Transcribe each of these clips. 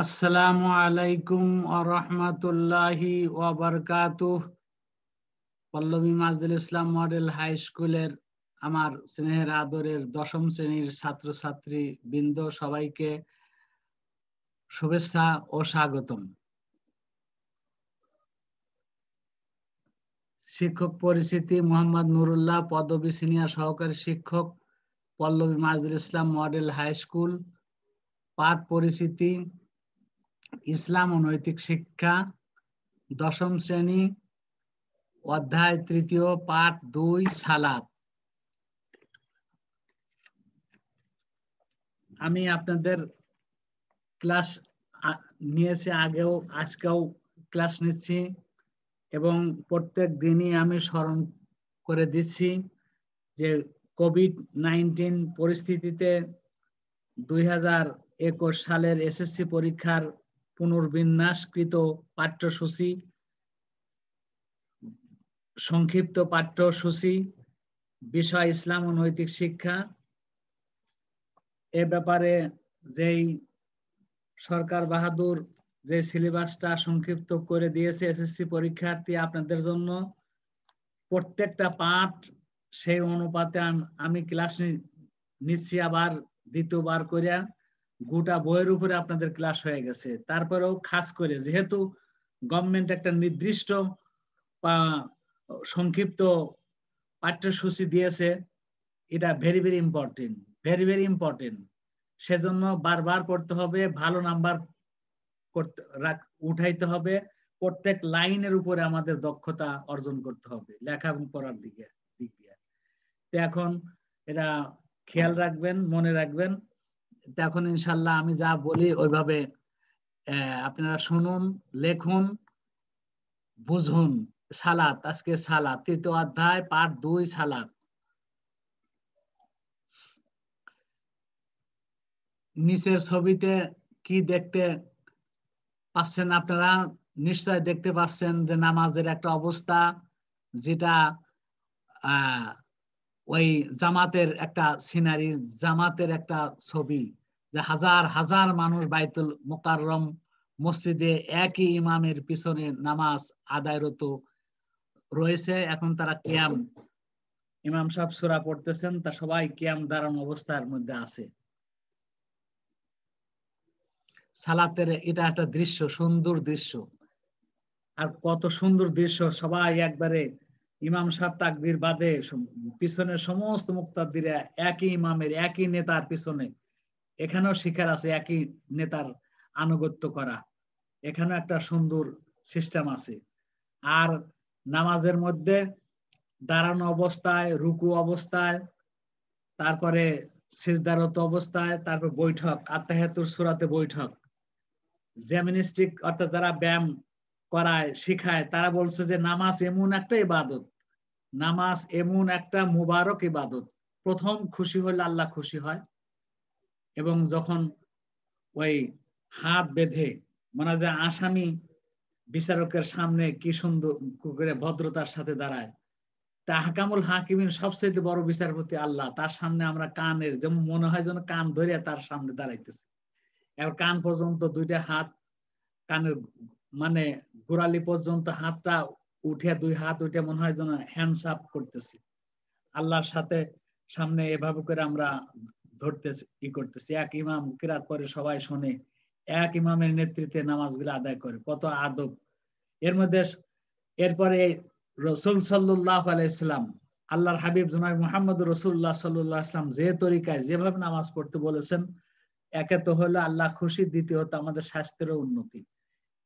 আসসালামু আলাইকুম ওয়া রাহমাতুল্লাহি ওয়া বারাকাতুহু। পল্লবী মাজদুল ইসলাম মডেল হাই স্কুলের আমার স্নেহের আদরের দশম শ্রেণীর ছাত্রছাত্রী বৃন্দ, সবাইকে শুভেচ্ছা ও স্বাগতম। শিক্ষক পরিচিতি: মোহাম্মদ নুরুল্লাহ, পদবী সিনিয়র সহকারী শিক্ষক, পল্লবী মাজদুল ইসলাম মডেল হাই স্কুল। পাঠ পরিচিতি: ইসলাম ও নৈতিক শিক্ষা, দশম শ্রেণী, অধ্যায় তৃতীয়, পাঠ 2, সালাত। আমি আপনাদের ক্লাস নিয়েছি, আগেও আজকেও ক্লাস নিচ্ছি এবং প্রত্যেক দিনই আমি স্মরণ করে দিচ্ছি যে কোভিড-19 পরিস্থিতিতে 2021 সালের এসএসসি পরীক্ষার পুনর্বিন্যাসকৃত পাঠ্যসূচি, সংক্ষিপ্ত পাঠ্যসূচি, বিষয় ইসলাম ও নৈতিক শিক্ষা। এ ব্যাপারে যেই সরকার বাহাদুর যে সিলেবাসটা সংক্ষিপ্ত করে দিয়েছে এসএসসি পরীক্ষার্থী আপনাদের জন্য, প্রত্যেকটা পাঠ সেই অনুপাতে আমি ক্লাস নিচ্ছি, আবার দ্বিতীয়বার করে গোটা বইয়ের উপরে আপনাদের ক্লাস হয়ে গেছে। তারপরেও খাস করে যেহেতু গভর্নমেন্ট একটা নির্দিষ্ট সংক্ষিপ্ত পাঠ্যসূচি দিয়েছে, এটা very very important, very very important. সেজন্য বারবার পড়তে হবে, ভালো নাম্বার উঠাইতে হবে, প্রত্যেক লাইনের উপরে আমাদের দক্ষতা অর্জন করতে হবে লেখা এবং পড়ার দিক দিয়ে। তো এখন এটা খেয়াল রাখবেন, মনে রাখবেন। তো এখন ইনশাল্লাহ আমি যা বলি ওইভাবে আপনারা শুনুন, লেখুন, বুঝুন। সালাত, আজকে সালাত, তৃতীয় অধ্যায়, পাঠ 2, সালাত। নিচের ছবিতে কি দেখতে পাচ্ছেন আপনারা? নিশ্চয় দেখতে পাচ্ছেন যে নামাজের একটা অবস্থা, যেটা ওই জামাতের একটা সিনারি, জামাতের একটা ছবি, যে হাজার হাজার মানুষ বাইতুল মোকাররম মসজিদে একই ইমামের পিছনে নামাজ আদায়রত রয়েছে। এখন তারা কিয়াম, ইমাম সাহেব সূরা পড়তেছেন, তা সবাই কিয়াম দাঁড়ানো অবস্থার মধ্যে আছে। সালাতের এটা একটা দৃশ্য, সুন্দর দৃশ্য। আর কত সুন্দর দৃশ্য, সবাই একবারে ইমাম সাহেব তাকবীর বাদে পিছনের সমস্ত মুক্তাদিরা একই ইমামের, একই নেতার পিছনে। এখানেও শিখার আছে একই নেতার আনুগত্য করা, এখানেও একটা সুন্দর সিস্টেম আছে। আর নামাজের মধ্যে দাঁড়ানো অবস্থায়, রুকু অবস্থায়, তারপরে সিজদারত অবস্থায়, তারপর বৈঠক, আত্তাহিয়াতুর সূরাতে বৈঠক, জিমন্যাস্টিক অর্থাৎ যারা ব্যায়াম করায় শিখায় তারা বলছে যে নামাজ এমন একটা ইবাদত, নামাজ এমন একটা মুবারক ইবাদত, প্রথম খুশি হলে আল্লাহ খুশি হয়। এবং যখন ওই হাত বেঁধে, মানে যে আসামি বিচারকের সামনে কি সুন্দর করে ভদ্রতার সাথে দাঁড়ায়, তা আহকামুল হাকিমিন সবচেয়ে বড় বিচারপতি আল্লাহ, তার সামনে আমরা কানের যেমন মনে হয় যেন কান ধরে তার সামনে দাঁড়াইতেছে। এবার কান পর্যন্ত দুইটা হাত, কানের মানে গোড়ালি পর্যন্ত হাতটা উঠে, দুই হাত উঠে মনে হয় যেন হ্যান্ডস আপ করতেছি আল্লাহর সাথে সামনে। এভাবে করে আমরা ধরতেছি, করতেছি। এক ইমাম কিরাত করে সবাই শোনে, এক ইমামের নেতৃত্বে নামাজগুলো আদায় করে, কত আদব এর মধ্যে। এরপরে রাসূল সাল্লাল্লাহু আলাইহি সাল্লাম, আল্লাহর হাবিব জনাব মুহাম্মদ রাসূলুল্লাহ সাল্লাল্লাহু আলাইহি সাল্লাম যে তরিকায় যেভাবে নামাজ পড়তে বলেছেন, একে তো হলো আল্লাহ খুশি, দ্বিতীয়ত আমাদের স্বাস্থ্যেরও উন্নতি।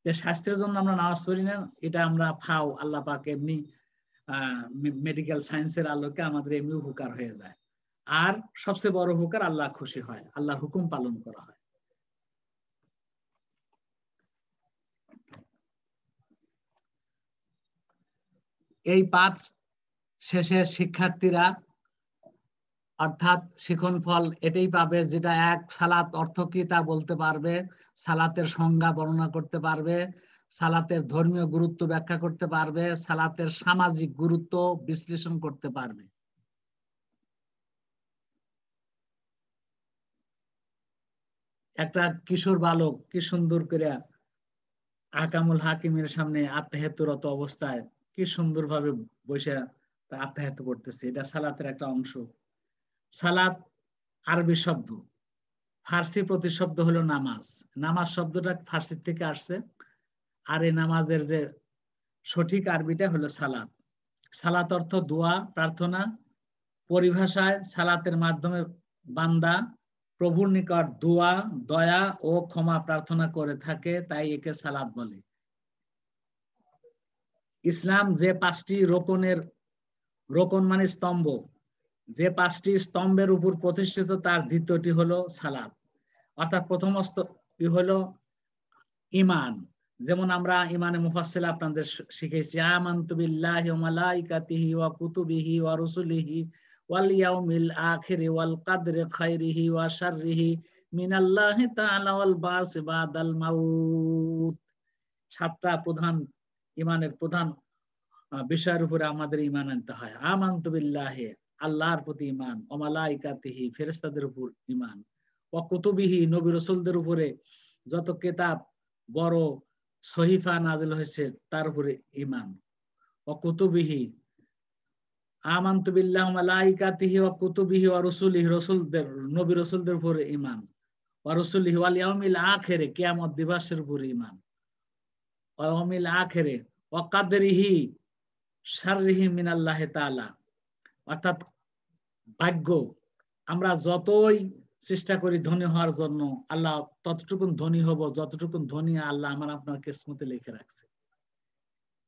যে স্বাস্থ্যের জন্য আমরা নামাজ পড়ি না, এটা আমরা ফাও, আল্লাহ পাক এমনি মেডিকেল সায়েন্সের আলোকে আমাদের এমনি উপকার হয়ে যায়। আর সবচেয়ে বড় উপকার, আল্লাহ খুশি হয়, আল্লাহর হুকুম পালন করা হয়। এই পাঠ শেষে শিক্ষার্থীরা অর্থাৎ শিখন ফল এটাই পাবে, যেটা এক সালাত অর্থ কি তা বলতে পারবে, সালাতের সংজ্ঞা বর্ণনা করতে পারবে, সালাতের ধর্মীয় গুরুত্ব ব্যাখ্যা করতে পারবে, সালাতের সামাজিক গুরুত্ব বিশ্লেষণ করতে পারবে। একটা কিশোর বালক কি সুন্দর করে আহকামুল হাকিমের সামনে আত্মাহেতুরত অবস্থায় কি সুন্দরভাবে বসে আত্মাহেত করতেছে, এটা সালাতের একটা অংশ। সালাত আরবি শব্দ, ফার্সি প্রতিশব্দ হলো নামাজ। নামাজ শব্দটা ফার্সি থেকে আসছে, আর এই নামাজের যে সঠিক আরবিটা হলো সালাত। সালাত অর্থ দোয়া, প্রার্থনা। পরিভাষায় সালাতের মাধ্যমে বান্দা প্রভুর নিকট দোয়া, দয়া ও ক্ষমা প্রার্থনা করে থাকে, তাই একে সালাত বলে। ইসলাম যে 5টি রোকন মানে স্তম্ভ, যে 5টি স্তম্ভের উপর প্রতিষ্ঠিত তার দ্বিতীয়টি হলো সালাত। অর্থাৎ প্রথম হলো ঈমান। যেমন আমরা ঈমানে মুফাসসিল আপনাদের শিখেছি, আমানতু বিল্লাহি ওয়া মালাইকাতিহি ওয়া কুতুবিহি ওয়া রুসুলিহি ওয়াল ইয়াউমিল আখির ওয়াল কদরি খাইরিহি ওয়া শাররিহি মিনাল্লাহি তাআলা ওয়াল বাস বাদাল মাউত। 7টা প্রধান ঈমানের প্রধান বিষয়ের উপরে আমাদের ঈমান আনতে হয়। আমানতু বিল্লাহি, আল্লাহর প্রতি ঈমান, ওয়া মালাইকাতিহি, ফেরেশতাদের উপর ঈমান, ওয়া কুতুবিহি, নবী রাসূলদের উপরে যত কিতাব বড় সহিফা নাযিল হয়েছে তার উপরে ঈমান। ওয়া কুতুবিহি, আমানতু বিল্লাহি ওয়া মালাইকাতিহি ওয়া কুতুবিহি ওয়া রুসুলিহি, রাসূলদের নবী রাসূলদের উপরে ঈমান। ওয়া রুসুলিহি ওয়াল ইয়াউমিল আখির, কিয়ামত দিবসের উপরে ঈমান। ওয়া ইয়াউমিল আখির ওয়া কদরিহি শাররিহি মিনাল্লাহি তাআলা, অর্থাৎ ভাগ্য। আমরা যতই চেষ্টা করি ধনী হওয়ার জন্য, আল্লাহ ততটুকু ধনী হব যতটুকু ধনী আল্লাহ আমার আপনার কিসমতে লিখে রাখছে।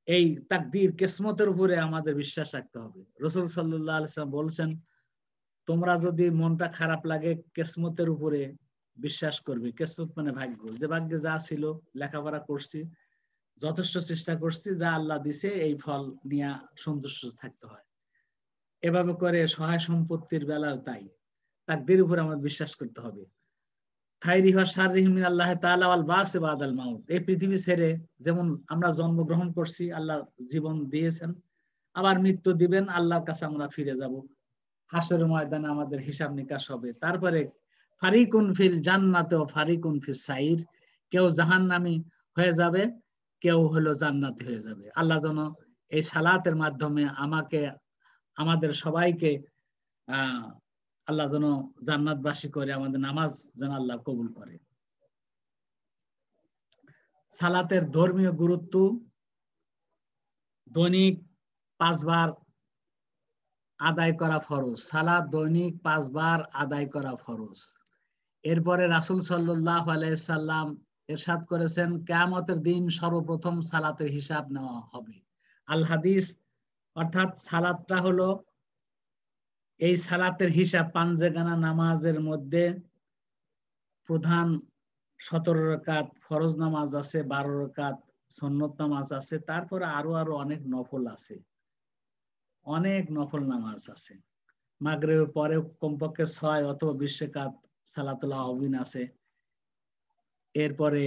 এই তাকদীর কিসমতের উপরে আমাদের বিশ্বাস রাখতে হবে। রাসূল সাল্লাল্লাহু আলাইহি ওয়াসাল্লাম বলেছেন, তোমরা যদি মনটা খারাপ লাগে কিসমতের উপরে বিশ্বাস করবে। কিসমত মানে ভাগ্য, যে ভাগ্যে যা ছিল, লেখাপড়া করছি, যথেষ্ট চেষ্টা করছি, যা আল্লাহ দিছে এই ফল নিয়ে সন্তুষ্ট থাকতে হয়। এভাবে করে সহায় সম্পত্তির বেলাও তাই, তাকদীর উপরে আমাদের বিশ্বাস করতে হবে। খাইরিহি ওয়া শাররিহি মিনাল্লাহি তাআলা ওয়াল বাস বাদাল মাউত। এই পৃথিবী ছেড়ে যেমন আমরা জন্মগ্রহণ করছি, আল্লাহ জীবন দিয়েছেন, আবার মৃত্যু দিবেন, আল্লাহর কাছে আমরা ফিরে যাব। হাসরের ময়দানে আমাদের হিসাব নিকাশ হবে। তারপরে ফারিকুন ফিল জান্নাতে ওয়া ফারিকুন ফিস সাইর, কেউ জাহান্নামী হয়ে যাবে, কেউ হলো জান্নাতি হয়ে যাবে। আল্লাহ যেন এই সালাতের মাধ্যমে আমাদের সবাইকে আল্লাহ যেন জান্নাতবাসী করে, আমাদের নামাজ যেন আল্লাহ কবুল করে। সালাতের ধর্মীয় গুরুত্ব, দৈনিক 5 বার আদায় করা ফরজ। সালাত দৈনিক 5 বার আদায় করা ফরজ। এরপরে রাসূল সাল্লাল্লাহু আলাইহি সাল্লাম ইরশাদ করেছেন, কিয়ামতের দিন সর্বপ্রথম সালাতের হিসাব নেওয়া হবে। আল হাদিস, অর্থাৎ সালাতটা হলো, এই সালাতের হিসাব পাঞ্জেগানা নামাজের মধ্যে প্রধান 17 রাকাত ফরজ নামাজ আছে, 12 রাকাত সুন্নত নামাজ আছে, তারপরে আরো অনেক নফল আছে, অনেক নফল নামাজ আছে। মাগরিবের পরে কমপক্ষে 6 অথবা 20 রাকাত সালাতুল আওবিন আছে। এরপরে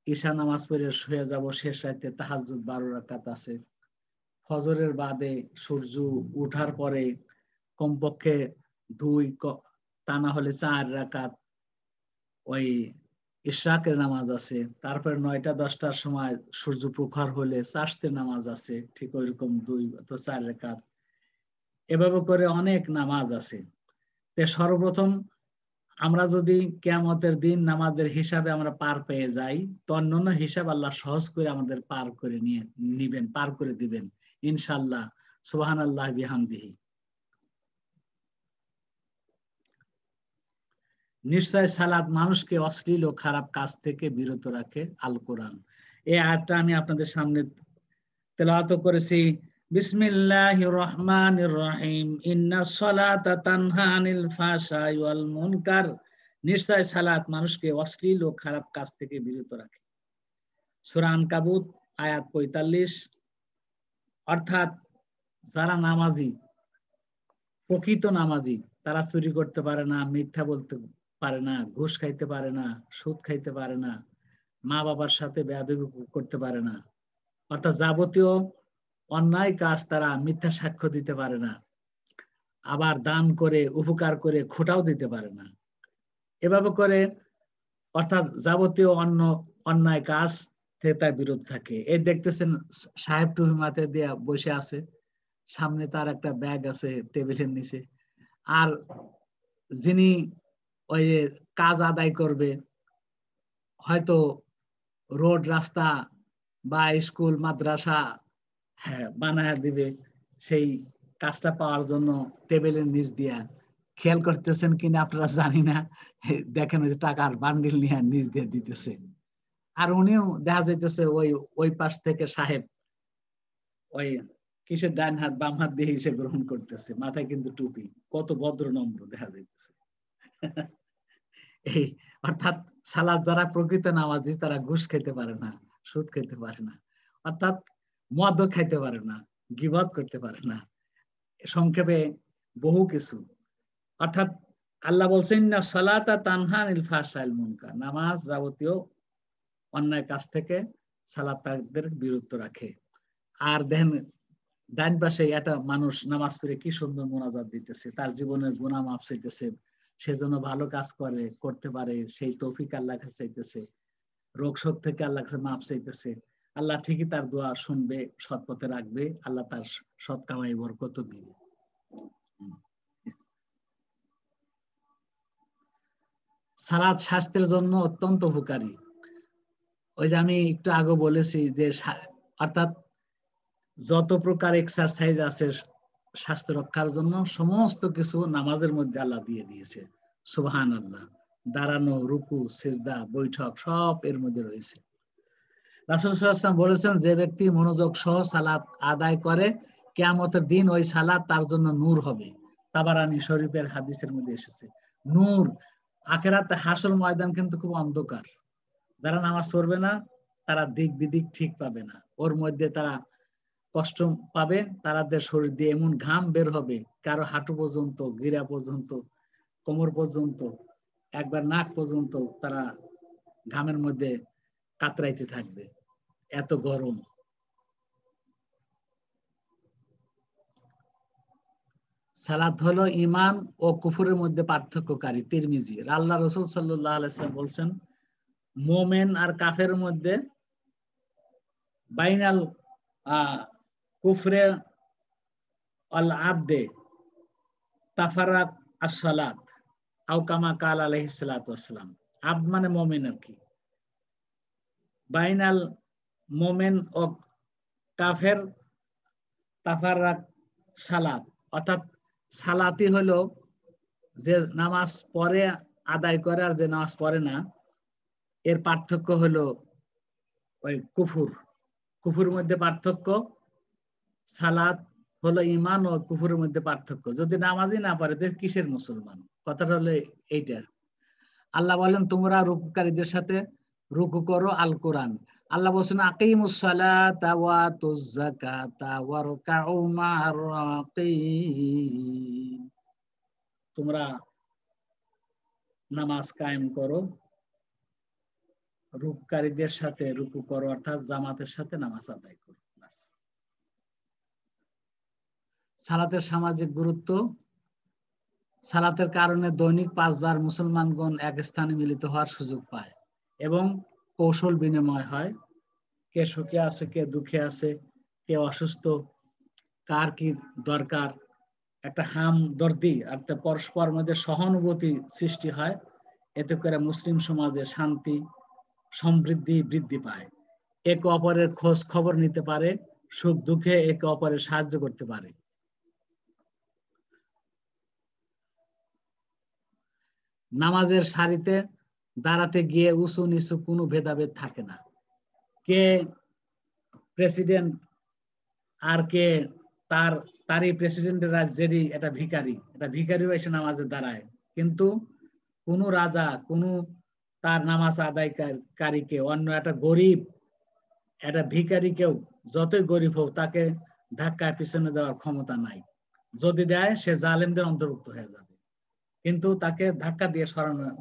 ঈশা নামাজ পড়ে শুয়ে যাব, শেষ রাতে তাহাজ্জুদ 12 রাকাত আছে। ফজরের বাদে সূর্য ওঠার পরে কমপক্ষে 2, তা না হলে 4 রাকাত ওই ইশরাকের নামাজ আছে। তারপরে 9টা 10টার সময় সূর্য প্রখর হলে চাশতের নামাজ আছে, ঠিক ওইরকম 2 অথবা 4 রাকাত। এভাবে করে অনেক নামাজ আছে। সর্বপ্রথম আমরা যদি কিয়ামতের দিন নামাজের হিসাবে আমরা পার পেয়ে যাই, তো অন্যান্য হিসাব আল্লাহ সহজ করে আমাদের পার করে পার করে দিবেন ইনশাআল্লাহ। সুবহানাল্লাহি বিহামদিহি। নিশ্চয় সালাত মানুষকে অশ্লীল ও খারাপ কাজ থেকে বিরত রাখে। আল কোরআন। এই আয়াতটা আমি আপনাদের সামনে তেলাওয়াত করেছি। বিসমিল্লাহির রহমানির রহিম। ইন্নাস সালাতা তানহা আনিল ফাহশাই ওয়াল মুনকার। নিশ্চয় সালাত মানুষকে অশ্লীল ও খারাপ কাজ থেকে বিরত রাখে। সূরা আনকাবুত আয়াত 45। অর্থাৎ যারা নামাজি, প্রকৃত নামাজি, তারা চুরি করতে পারে না, মিথ্যা বলতে পারে না, ঘুষ খাইতে পারে না, সুদ খাইতে পারে না, মা বাবার সাথে বেয়াদবি করতে পারে না, অর্থাৎ যাবতীয় অন্যায় কাজ তারা মিথ্যা সাক্ষ্য দিতে পারে না, আবার দান করে উপকার করে খোঁটাও দিতে পারে না। এভাবে করে অর্থাৎ যাবতীয় অন্যায় কাজ থেকে তার বিরত থাকে। এই দেখতেছেন সাহেব টুপি মাথায় দিয়ে বসে আছে, সামনে তার একটা ব্যাগ আছে টেবিলের নিচে। আর যিনি ওই কাজ আদায় করবে, হয়তো রোড রাস্তা বা স্কুল মাদ্রাসা বানায় দিবে, সেই কাজটা পাওয়ার জন্য টেবিলের নিচ দিয়া, খেয়াল করতেছেন কিনা আপনারা জানি না, দেখেন ওই যে টাকার বান্ডিল নিয়ে নিচ দিয়ে দিতেছে। আর উনিও দেখা যাইতেছে ওই পাশ থেকে সাহেব ওই কিসের ডান হাত বাম হাত দিয়ে হিসেব গ্রহণ করতেছে, মাথায় কিন্তু টুপি, কত ভদ্র নম্র দেখা যাইতেছে। এই অর্থাৎ সালাত যারা প্রকৃত নামাজি তারা ঘুষ খেতে পারে না, সুদ খেতে পারে না, অর্থাৎ মদ খাইতে পারে না, গীবত করতে পারে না, সংক্ষেপে বহু কিছু। অর্থাৎ আল্লাহ বলছেন না সালাতা তানহা আনিল ফাহশাইল মুনকার, নামাজ যাবতীয় অন্যায় কাজ থেকে সালাত তাদের বিরত রাখে। আর দেখেন ডান পাশে একটা মানুষ নামাজ পড়ে কি সুন্দর মোনাজাত দিতেছে, তার জীবনের গুনাহ মাফ চাইতেছে, সেজন্য ভালো কাজ করতে পারে সেই তৌফিক আল্লাহ কাছে চাইতেছে, রোগ শোক থেকে আল্লাহ কাছে মাফ চাইতেছে। আল্লাহ ঠিকই তার দোয়া শুনবে, সৎ পথে রাখবে, আল্লাহ তার সৎ কামাই বরকত দিবে। সালাত স্বাস্থ্যের জন্য অত্যন্ত উপকারী। ওই যে আমি একটু আগে বলেছি যে অর্থাৎ যত প্রকার এক্সারসাইজ আছে স্বাস্থ্য রক্ষার জন্য, সমস্ত কিছু নামাজের মধ্যে আল্লাহ দিয়ে দিয়েছে। সুবহানাল্লাহ। দাঁড়ানো, রুকু, সিজদা, বৈঠক সব এর মধ্যে রয়েছে। রাসূল সাল্লাল্লাহু আলাইহি ওয়াসাল্লাম বলেছেন, যে ব্যক্তি মনোযোগ সহ সালাত আদায় করে, কিয়ামতের দিন ওই সালাত তার জন্য নূর হবে। তাবারানী শরীফের হাদিসের মধ্যে এসেছে। নূর, আখিরাতে হাসর ময়দান কিন্তু খুব অন্ধকার। যারা নামাজ পড়বে না তারা দিক বিদিক ঠিক পাবে না, ওর মধ্যে তারা কষ্ট পাবে, তাদের শরীর দিয়ে এমন ঘাম বের হবে, কারো হাঁটু পর্যন্ত, গিরা পর্যন্ত, কোমর পর্যন্ত, একবার নাক পর্যন্ত তারা ঘামের মধ্যে কাতরাইতে থাকবে, এত গরম। সালাত হলো ঈমান ও কুফরের মধ্যে পার্থক্যকারী। তিরমিজি। আল্লাহ রাসূল সাল্লাল্লাহু আলাইহি ওয়াসাল্লাম বলছেন, মুমিন আর কাফের মধ্যে বাইনাল কুফরে আল আবদে তাফারাক as-সালাত আও কামা কাল আলাইহিস সালাতু ওয়াসসালাম। আবদ মানে মুমিন আর কি। বাইনাল মুমিন ও কাফের তাফারাক সালাত, অর্থাৎ সালাতই হলো যে নামাজ পড়ে আদায় করে আর যে নামাজ পড়ে না, এর পার্থক্য হলো ওই কুফুর। কুফুরের মধ্যে পার্থক্য, সালাত হলো ঈমান ও কুফুরের মধ্যে পার্থক্য। যদি নামাজই না পড়ে তাহলে কিসের মুসলমান? কথাটা হলো এইটা। আল্লাহ বলেন তোমরা রুকুকারীদের সাথে রুকু করো, আল কোরআন। আল্লাহ বলছেন আকিমুস সালাতা ওয়া আতুজ যাকাতা ওয়ারকাউ মা'আর রাকিন, তোমরা নামাজ কায়েম করো, রুকুকারীদের সাথে রুকু করো, অর্থাৎ জামাতের সাথে নামাজ আদায় করো। সালাতের সামাজিক গুরুত্ব। সালাতের কারণে দৈনিক 5 বার মুসলমানগণ এক স্থানে মিলিত হওয়ার সুযোগ পায় এবং কৌশল বিনিময় হয়। কে সুখে আছে, কে দুঃখে আছে, কে অসুস্থ, কার কি দরকার, একটা হামদর্দি, একটা পরস্পর মধ্যে সহানুভূতি সৃষ্টি হয়। এতে করে মুসলিম সমাজে শান্তি সমৃদ্ধি বৃদ্ধি পায়। একে অপরের খোঁজ খবর নিতে পারে, সুখ দুঃখে একে অপরের সাহায্য করতে পারে। নামাজের সারিতে দাঁড়াতে গিয়ে উঁচু নিচু কোনো ভেদাভেদ থাকে না। কে প্রেসিডেন্ট আর কে তারই প্রেসিডেন্টের রাজ্যেরই এটা ভিখারিও এসে নামাজে দাঁড়ায়, কিন্তু কোন রাজা তার নামাজ আদায়কারীকে, অন্য একটা গরিব একটা ভিখারিকেও যতই গরিব হোক তাকে ধাক্কায় পিছনে দেওয়ার ক্ষমতা নাই। যদি দেয় সে জালেমদের অন্তর্ভুক্ত হয়ে যাবে, কিন্তু তাকে ধাক্কা দিয়ে সরানোর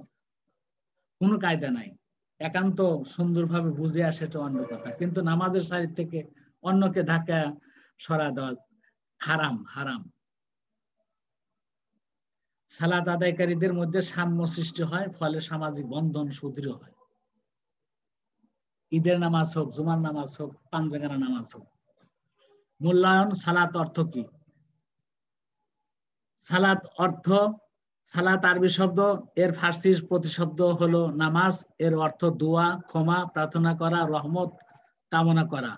কোনো কায়দা নাই। একান্ত সুন্দরভাবে বুঝে আসে সেটা অন্য কথা, কিন্তু নামাজের সাইড থেকে অন্যকে ধাক্কা সরা দেওয়া হারাম। সালাত আদায়কারীদের মধ্যে সাম্য সৃষ্টি হয়, ফলে সামাজিক বন্ধন সুদৃঢ় হয়। ঈদের নামাজ হোক, জুমার নামাজ হোক, পাঞ্জাগানা নামাজ হোক। মূল্যায়ন সালাত অর্থ কি? সালাত অর্থ, সালাত আরবি শব্দ, এর ফার্সি প্রতিশব্দ হলো নামাজ। এর অর্থ দোয়া, ক্ষমা প্রার্থনা করা, রহমত কামনা করা।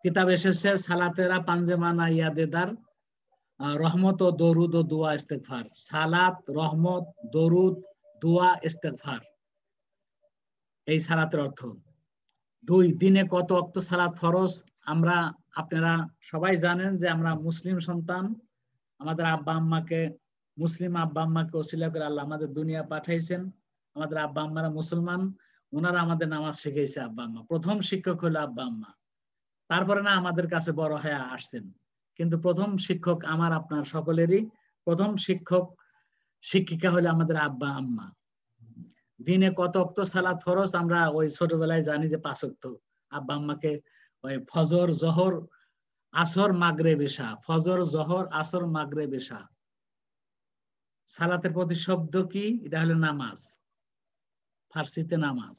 কিতাব এসেছে সালাতেরা পাঞ্জেমানা ইয়াদেদার, রহমত ও দরুদ ও দোয়া ইস্তেগফার। সালাত, রহমত, দরুদ, দোয়া, ইস্তেগফার, এই সালাতের অর্থ। 2, দিনে কত ওয়াক্ত সালাত ফরজ? আপনারা সবাই জানেন যে আমরা মুসলিম সন্তান। আমাদের আব্বা আম্মাকে, মুসলিম আব্বা আম্মাকে ওসিলা করে আল্লাহ আমাদের দুনিয়া পাঠাইছেন। আমাদের আব্বা আম্মারা মুসলমান, ওনারা আমাদের নামাজ শিখাইছে আব্বা আম্মা। প্রথম শিক্ষক হলো আব্বা আম্মা। তারপরে না আমাদের কাছে বড় হয়ে আসছেন, কিন্তু প্রথম শিক্ষক আমার আপনার সকলেরই প্রথম শিক্ষক শিক্ষিকা হলো আমাদের আব্বা আম্মা। দিনে কত ওয়াক্ত সালাত ফরজ? আমরা ওই ছোটবেলায় জানি যে 5 ওয়াক্ত। আব্বা আম্মাকে ওই ফজর, জোহর, আসর, মাগরিব, ইশা, ফজর, জোহর, আসর, মাগরিব, ইশা। সালাতের প্রতিশব্দ কি? এটা হলো নামাজ, ফার্সিতে নামাজ।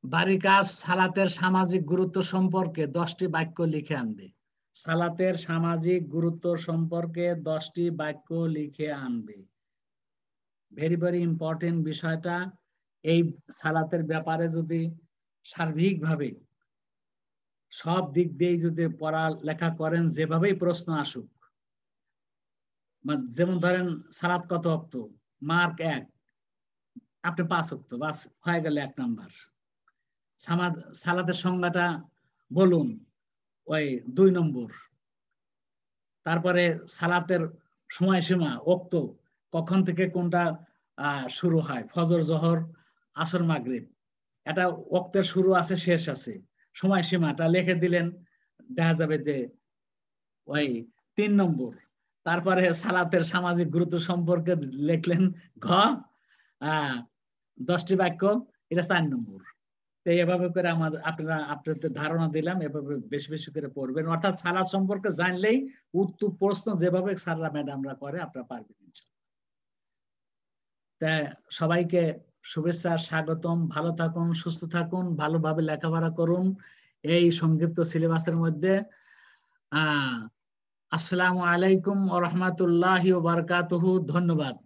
বাড়ি কাজ সালাতের সামাজিক গুরুত্ব সম্পর্কে 10টি বাক্য লিখে আনবে। সালাতের সামাজিক গুরুত্ব সম্পর্কে 10টি বাক্য লিখে আনবে। ভেরি ভেরি ইম্পর্টেন্ট বিষয়টা। এই সালাতের ব্যাপারে যদি সার্বিকভাবে সব দিক দিয়ে যদি পড়ালেখা করেন, যেভাবেই প্রশ্ন আসুক, যেমন ধরেন সালাত কত ওয়াক্ত, মার্ক 1, আপনি 5 ওয়াক্ত, বাস হয়ে গেল 1 নাম্বার। সালাতের সংজ্ঞাটা বলুন, ওই 2 নম্বর। তারপরে সালাতের সময়সীমা, ওক্ত, কখন থেকে কোনটা শুরু হয়, ফজর, জোহর, আসর, মাগরিব। এটা ওক্তের শুরু আছে, শেষ আছে, সময়সীমাটা লিখে দিলেন, দেখা যাবে যে ওই 3 নম্বর। তারপরে সালাতের সামাজিক গুরুত্ব সম্পর্কে লিখলেন ঘ, 10টি বাক্য, এটা 4 নম্বর। এভাবে করে আপনাদের ধারণা দিলাম, এভাবে বেশি বেশি করে পড়বেন। অর্থাৎ সালাত সম্পর্কে জানলেই উত্তর প্রশ্ন যেভাবে স্যাররা ম্যাডামরা করে আপনারা পারবেন ইনশাআল্লাহ। তাই সবাইকে শুভেচ্ছা, স্বাগতম। ভালো থাকুন, সুস্থ থাকুন, ভালোভাবে লেখাপড়া করুন এই সংক্ষিপ্ত সিলেবাসের মধ্যে। আসসালামু আলাইকুম ওয়া রাহমাতুল্লাহি ওয়া বারাকাতুহু। ধন্যবাদ।